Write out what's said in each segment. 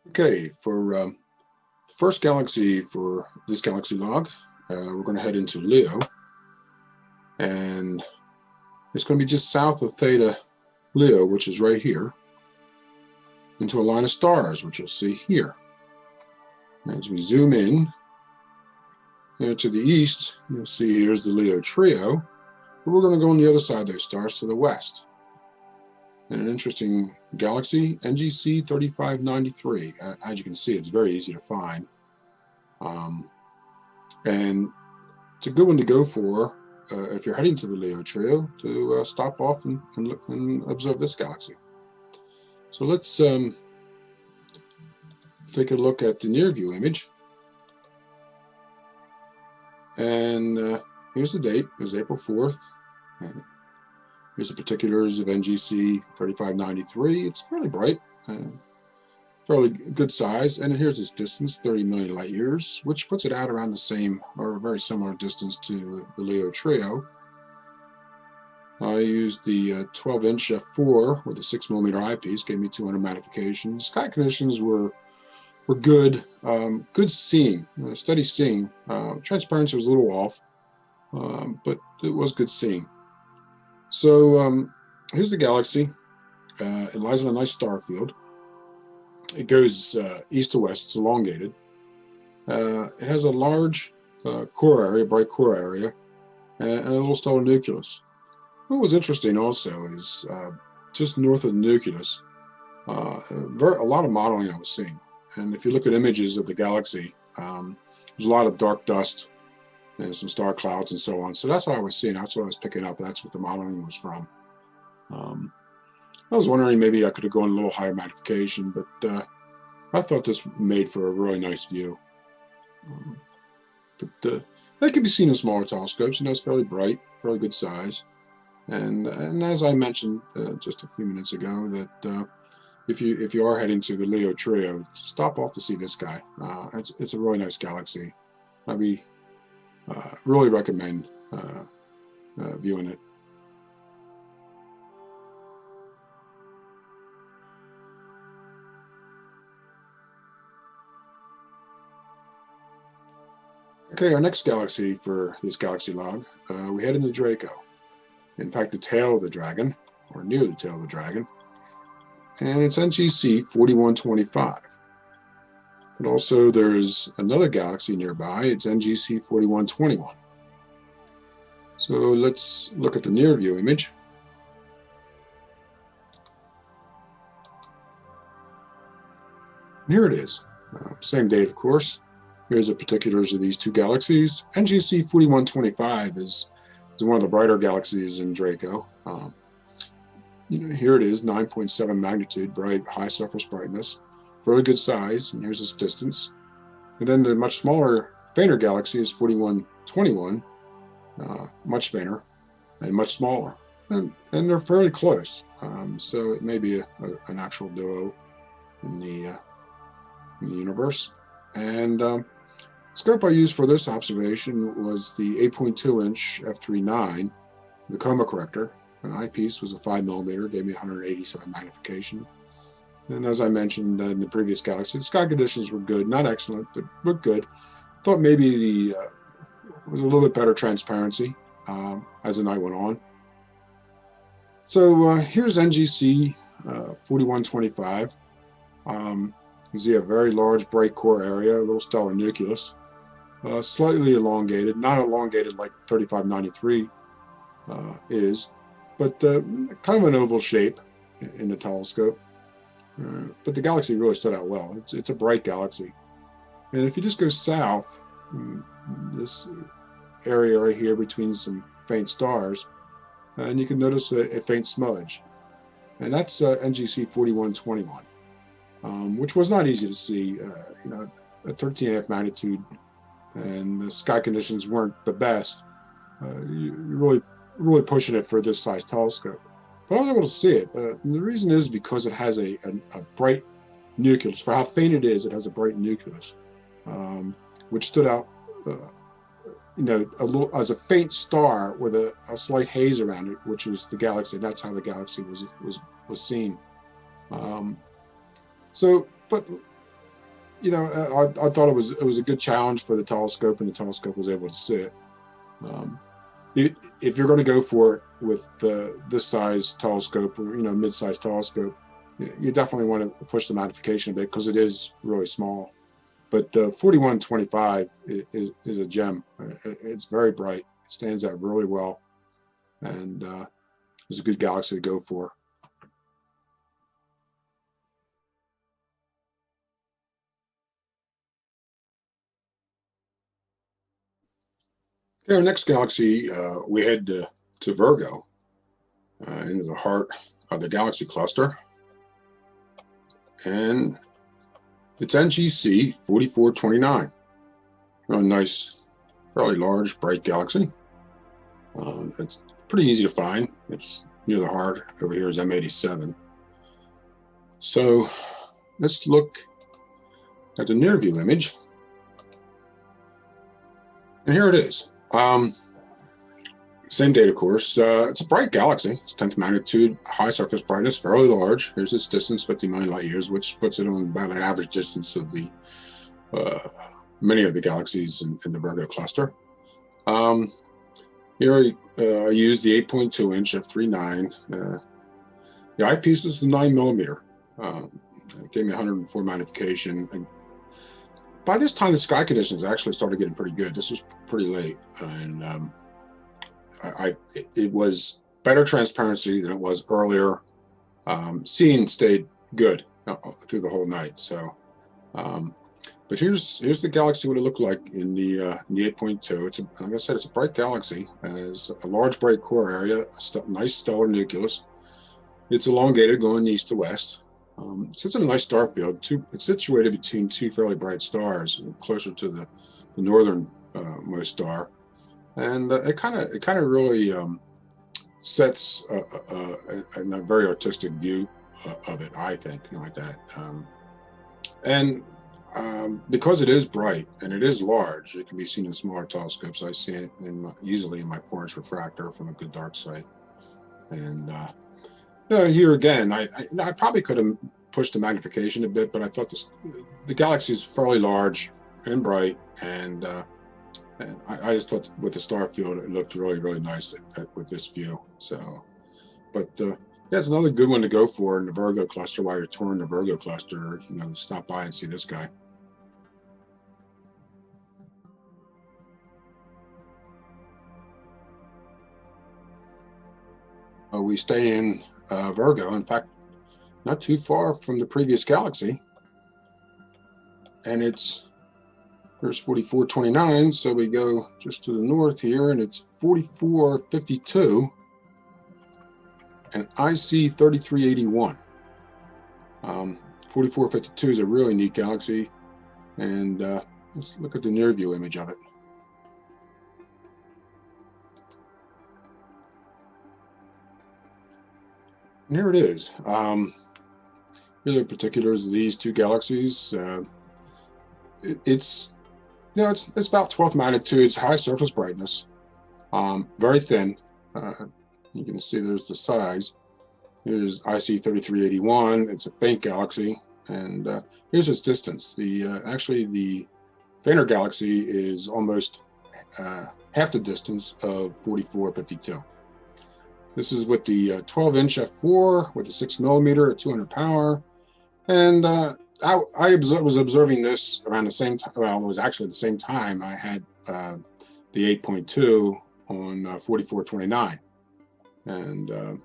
Okay, for the first galaxy for this galaxy log, we're going to head into Leo, and it's going to be just south of Theta Leo, which is right here, into a line of stars, which you'll see here. And as we zoom in to the east, you'll see here's the Leo trio, but we're going to go on the other side of those stars to the west. And an interesting galaxy, NGC 3593. As you can see, it's very easy to find. And it's a good one to go for if you're heading to the Leo trio, to stop off and observe this galaxy. So let's take a look at the near view image. And here's the date. It was April 4th. And here's the particulars of NGC 3593. It's fairly bright, fairly good size, and here's its distance, 30 million light years, which puts it out around the same or very similar distance to the Leo trio. I used the 12-inch f4 with a 6mm eyepiece, gave me 200 magnification. Sky conditions were good, good seeing, steady seeing. Transparency was a little off, but it was good seeing. So here's the galaxy. It lies in a nice star field. It goes east to west. It's elongated. It has a large core area, bright core area, and a little stellar nucleus. What was interesting also is just north of the nucleus, a lot of modeling I was seeing. And if you look at images of the galaxy, there's a lot of dark dust and some star clouds and so on. So that's what I was seeing. That's what I was picking up. That's what the modeling was from. I was wondering maybe I could have gone a little higher magnification, but I thought this made for a really nice view. But that can be seen in smaller telescopes, and it's fairly bright, fairly good size. And as I mentioned just a few minutes ago, that if you are heading to the Leo trio, stop off to see this guy. It's a really nice galaxy. I'd really recommend viewing it. Okay, our next galaxy for this galaxy log, we head into Draco. In fact, the tail of the dragon, or near the tail of the dragon, and it's NGC 4125. But also there's another galaxy nearby. It's NGC 4121. So let's look at the near view image. And here it is. Same date, of course. Here's the particulars of these two galaxies. NGC 4125 is one of the brighter galaxies in Draco. Here it is, 9.7 magnitude, bright, high surface brightness, very good size, and here's its distance. And then the much smaller, fainter galaxy is 4121, much fainter and much smaller, and they're fairly close. So it may be an actual duo in the universe. And scope I used for this observation was the 8.2-inch f3.9, the coma corrector. An eyepiece was a 5mm, gave me 187 magnification. And as I mentioned in the previous galaxy, the sky conditions were good, not excellent, but good. Thought maybe was a little bit better transparency as the night went on. So here's NGC 4125. You see a very large bright core area, a little stellar nucleus, slightly elongated, not elongated like 3593 is, but kind of an oval shape in the telescope. But the galaxy really stood out well. It's a bright galaxy. And if you just go south, this area right here between some faint stars, and you can notice a faint smudge. And that's NGC 4121. Which was not easy to see, at 13.5 magnitude, and the sky conditions weren't the best. You're really pushing it for this size telescope. But I was able to see it. The reason is because it has a bright nucleus. For how faint it is, it has a bright nucleus, which stood out, a little as a faint star with a slight haze around it, which was the galaxy. That's how the galaxy was seen. But I thought it was a good challenge for the telescope, and the telescope was able to see it. Um, if you're going to go for it with this size telescope, or mid-sized telescope, you definitely want to push the magnification a bit because it is really small. But the 4125 is a gem. It's very bright. It stands out really well, and it's a good galaxy to go for. Okay, our next galaxy, we head to Virgo, into the heart of the galaxy cluster, and it's NGC 4429. A nice, fairly large, bright galaxy. It's pretty easy to find. It's near the heart. Over here is M87. So let's look at the near view image. And here it is. Same data course. It's a bright galaxy. It's 10th magnitude, high surface brightness, fairly large. Here's its distance, 50 million light years, which puts it on about an average distance of the many of the galaxies in the Virgo cluster. Here I used the 8.2 inch f3.9. The eyepiece is the 9 millimeter. It gave me 104 magnification. And by this time, the sky conditions actually started getting pretty good. This was pretty late, and it was better transparency than it was earlier. Seeing stayed good through the whole night. So, but here's the galaxy, what it looked like in the 8.2. It's like I said, it's a bright galaxy. It has a large bright core area, a nice stellar nucleus. It's elongated going east to west. So it's in a nice star field. It's situated between two fairly bright stars, closer to the northern most star, and it kind of really sets a very artistic view of it, I think, like that. And because it is bright and it is large, it can be seen in smaller telescopes. I see it easily in my 4-inch refractor from a good dark sight. And here again, I probably could have pushed the magnification a bit, but I thought the galaxy is fairly large and bright, and I just thought with the star field it looked really, really nice with this view. So, but yeah, it's another good one to go for in the Virgo cluster while you're touring the Virgo cluster. Stop by and see this guy. We stay in Virgo, in fact, not too far from the previous galaxy, and here's 4429, so we go just to the north here, and it's 4452 and IC 3381. 4452 is a really neat galaxy, and let's look at the near view image of it. And here it is. Here are the particulars of these two galaxies. It's about 12th magnitude. It's high surface brightness, very thin. You can see there's the size. Here's IC 3381. It's a faint galaxy, and here's its distance. Actually the fainter galaxy is almost half the distance of 4452. This is with the 12-inch f4 with a 6 millimeter at 200 power, and I was observing this around the same time. Well, it was actually the same time I had the 8.2 on 4429, and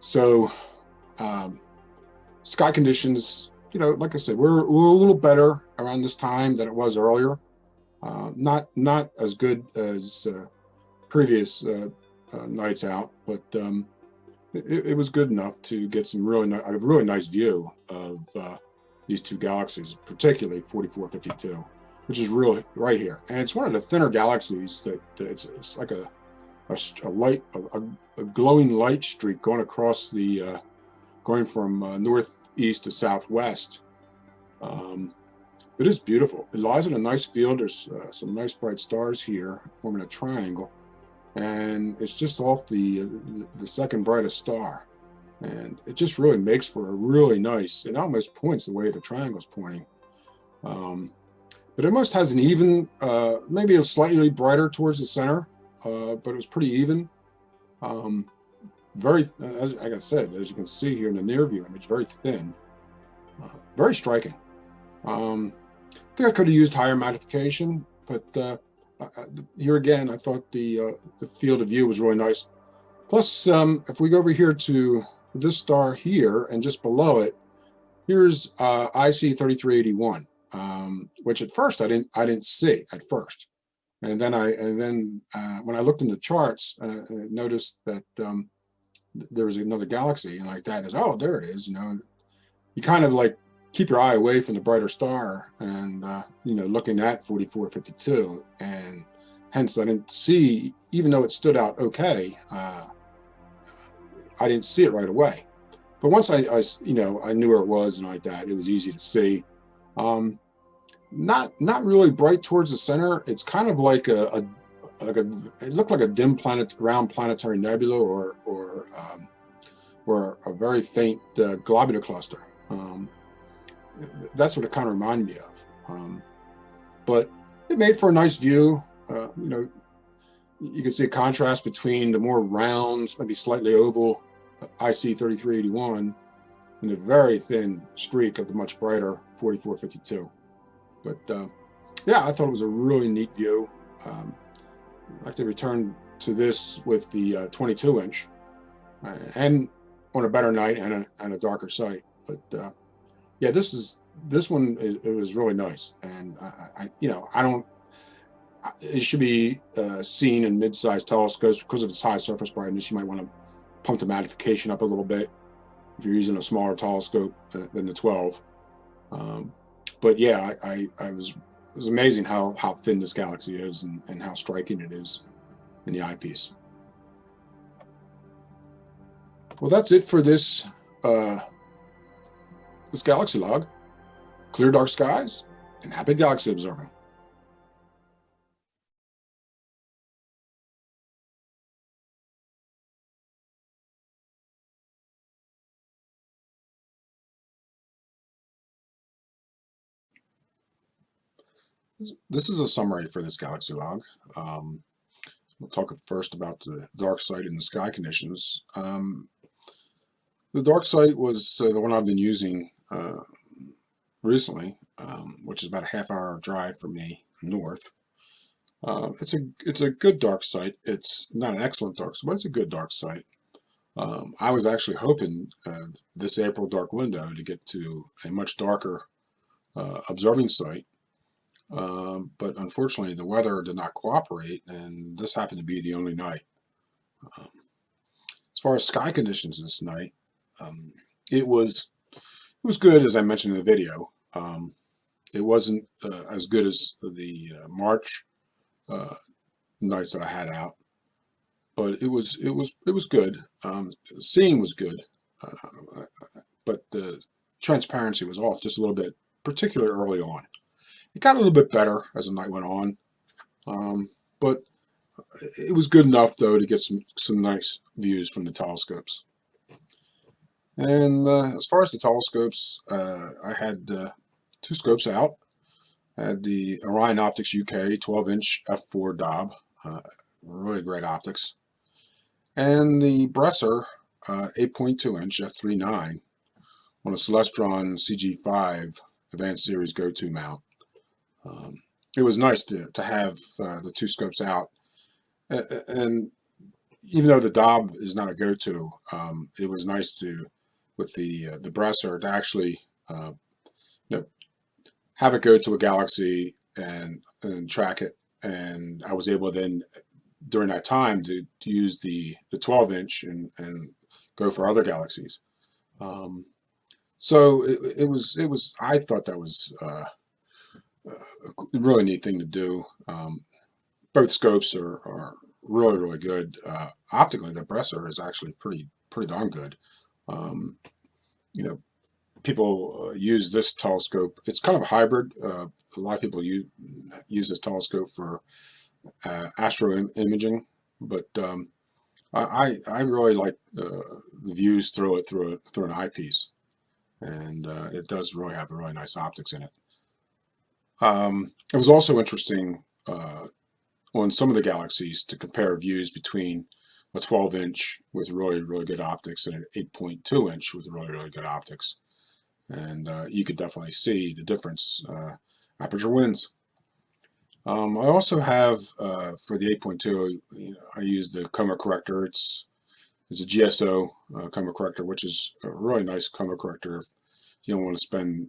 so sky conditions, like I said, we're a little better around this time than it was earlier. Not as good as previous nights out, but it was good enough to get a really nice view of these two galaxies, particularly 4452, which is really right here. And it's one of the thinner galaxies that it's like a glowing light streak going across going from northeast to southwest. It is beautiful. It lies in a nice field. There's some nice bright stars here forming a triangle, and it's just off the second brightest star, and it just really makes for a really nice. It almost points the way the triangle's pointing. But it almost has an even, maybe a slightly brighter towards the center, but it was pretty even. Very, like I said, as you can see here in the near view image, very thin, very striking. I think I could have used higher magnification, but here again, I thought the field of view was really nice. Plus, if we go over here to this star here and just below it, here's IC 3381, which at first I didn't see at first, and then when I looked in the charts, I noticed that there was another galaxy, and like that is, oh, there it is. You know, you kind of like keep your eye away from the brighter star, and you know, looking at 4452, and hence I didn't see, even though it stood out okay, I didn't see it right away. But once I you know, I knew where it was and like that, it was easy to see. Not really bright towards the center. It's kind of like it looked like a dim round planetary nebula, or a very faint globular cluster. That's what it kind of reminded me of. But it made for a nice view. You know, you can see a contrast between the more round, maybe slightly oval IC 3381 and the very thin streak of the much brighter 4452. But yeah, I thought it was a really neat view. I'd like to return to this with the 22-inch and on a better night and a darker sight. But yeah, this one it was really nice, and you know, it should be seen in mid-sized telescopes because of its high surface brightness. You might want to pump the magnification up a little bit if you're using a smaller telescope than the 12. But yeah, it was amazing how thin this galaxy is, and how striking it is in the eyepiece. Well, that's it for this galaxy log. Clear dark skies and happy galaxy observing. This is a summary for this galaxy log. We'll talk first about the dark site and the sky conditions. The dark site was the one I've been using recently, which is about a half-hour drive from me north. It's a good dark site. It's not an excellent dark site, but it's a good dark site. I was actually hoping this April dark window to get to a much darker observing site. But unfortunately, the weather did not cooperate, and this happened to be the only night. As far as sky conditions this night, it was good, as I mentioned in the video. It wasn't as good as the March nights that I had out, but it was good. Seeing was good, but the transparency was off just a little bit, particularly early on. It got a little bit better as the night went on, but it was good enough though to get some nice views from the telescopes. And as far as the telescopes, I had 2 scopes out. I had the Orion Optics UK 12-inch f4 Dob, really great optics, and the Bresser 8.2-inch f3.9 on a Celestron CG5 Advanced Series Go-To mount. It was nice to have the 2 scopes out, and even though the Dob is not a go-to, it was nice to, with the Bresser, to actually you know, have it go to a galaxy and track it. And I was able then, during that time, to use the 12-inch and go for other galaxies. So it was I thought that was a really neat thing to do. Both scopes are really good. Optically, the Bresser is actually pretty darn good. You know, people use this telescope. It's kind of a hybrid. A lot of people use this telescope for astro imaging, but I really like the views through an eyepiece, and it does really have really nice optics in it. It was also interesting on some of the Galaxies to compare views between a 12-inch with really good optics and an 8.2-inch with really good optics. And you could definitely see the difference. Aperture wins. I also have, for the 8.2, I use the chroma corrector. It's a GSO chroma corrector, which is a really nice chroma corrector if you don't want to spend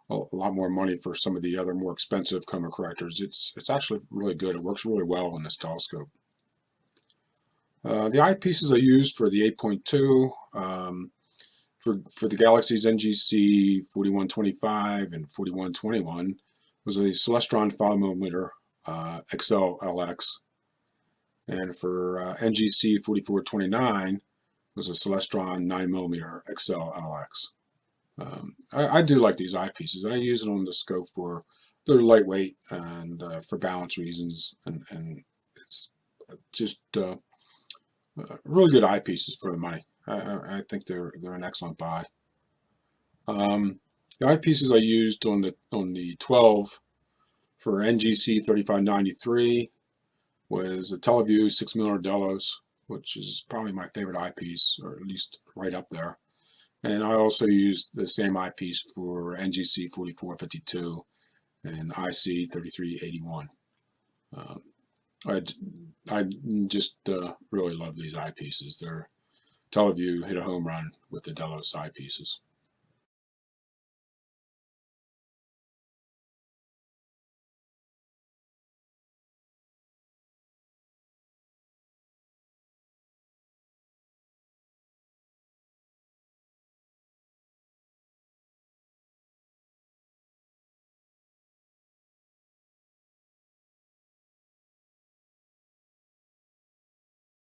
a lot more money for some of the other more expensive chroma correctors. It's actually really good. It works really well in this telescope. The eyepieces I used for the 8.2, for the Galaxies NGC 4125 and 4121 was a Celestron 5mm XL-LX, and for NGC 4429 was a Celestron 9mm XL-LX. I do like these eyepieces. I use it on the scope for they're lightweight and for balance reasons, and it's just really good eyepieces for the money. I think they're an excellent buy. The eyepieces I used on the 12 for NGC 3593 was a Televue 6mm Delos, which is probably my favorite eyepiece, or at least right up there. And I also used the same eyepiece for NGC 4452 and IC 3381. I just really love these eyepieces. Televue hit a home run with the Delos eyepieces.